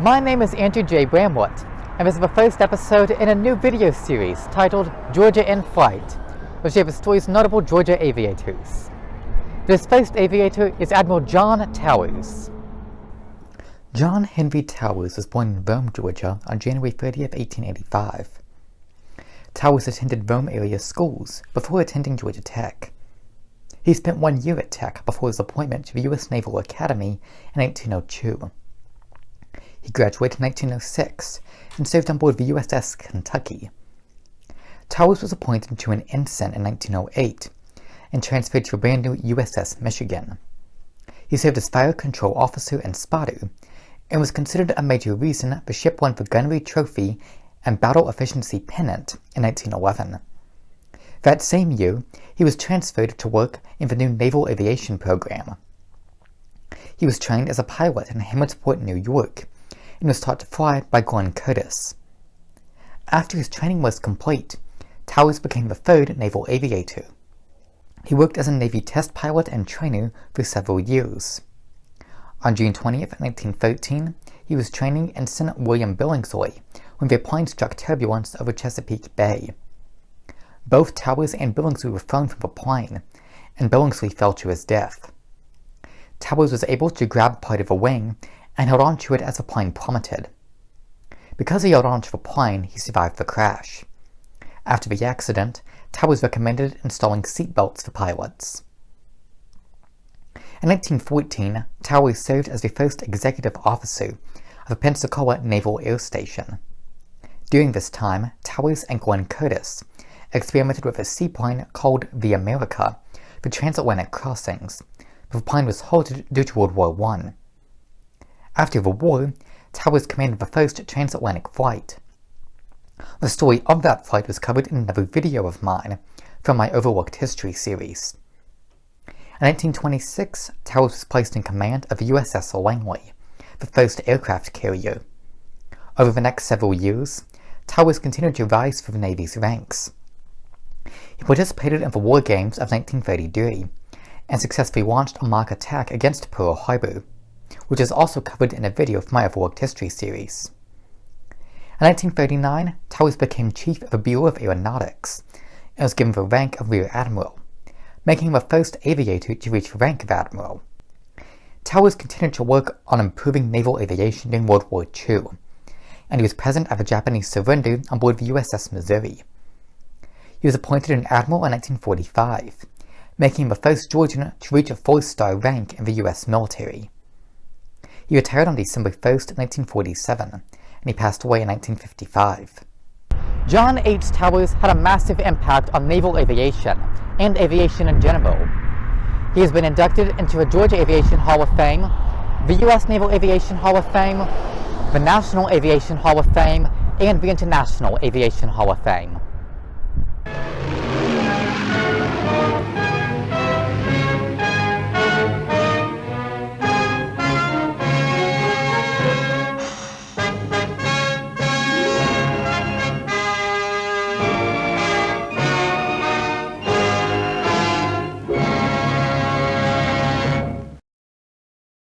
My name is Andrew J. Bramlett, and this is the first episode in a new video series titled Georgia in Flight, which shares the story's notable Georgia aviators. This first aviator is Admiral John Towers. John Henry Towers was born in Rome, Georgia on January 30th, 1885. Towers attended Rome area schools before attending Georgia Tech. He spent 1 year at Tech before his appointment to the U.S. Naval Academy in 1902. He graduated in 1906 and served on board the USS Kentucky. Towers was appointed to an ensign in 1908 and transferred to a brand new USS Michigan. He served as fire control officer and spotter and was considered a major reason the ship won the Gunnery Trophy and Battle Efficiency Pennant in 1911. That same year, he was transferred to work in the new Naval Aviation program. He was trained as a pilot in Hammondsport, New York, and was taught to fly by Glenn Curtiss. After his training was complete, Towers became the third naval aviator. He worked as a Navy test pilot and trainer for several years. On June 20th, 1913, he was training Ensign William Billingsley when the plane struck turbulence over Chesapeake Bay. Both Towers and Billingsley were thrown from the plane, and Billingsley fell to his death. Towers was able to grab part of a wing and held on to it as the plane plummeted. Because he held on to the plane, he survived the crash. After the accident, Towers recommended installing seat belts for pilots. In 1914, Towers served as the first executive officer of the Pensacola Naval Air Station. During this time, Towers and Glenn Curtiss experimented with a seaplane called the America for transatlantic crossings, but the plane was halted due to World War I. After the war, Towers commanded the first transatlantic flight. The story of that flight was covered in another video of mine from my Overlooked History series. In 1926, Towers was placed in command of the USS Langley, the first aircraft carrier. Over the next several years, Towers continued to rise through the Navy's ranks. He participated in the War Games of 1933 and successfully launched a mock attack against Pearl Harbor, which is also covered in a video from my Overlooked History series. In 1939, Towers became Chief of the Bureau of Aeronautics and was given the rank of Rear Admiral, making him the first aviator to reach the rank of Admiral. Towers continued to work on improving naval aviation during World War II, and he was present at the Japanese surrender on board the USS Missouri. He was appointed an Admiral in 1945, making him the first Georgian to reach a 4-star rank in the U.S. military. He retired on December 1st, 1947, and he passed away in 1955. John H. Towers had a massive impact on naval aviation and aviation in general. He has been inducted into the Georgia Aviation Hall of Fame, the U.S. Naval Aviation Hall of Fame, the National Aviation Hall of Fame, and the International Aviation Hall of Fame.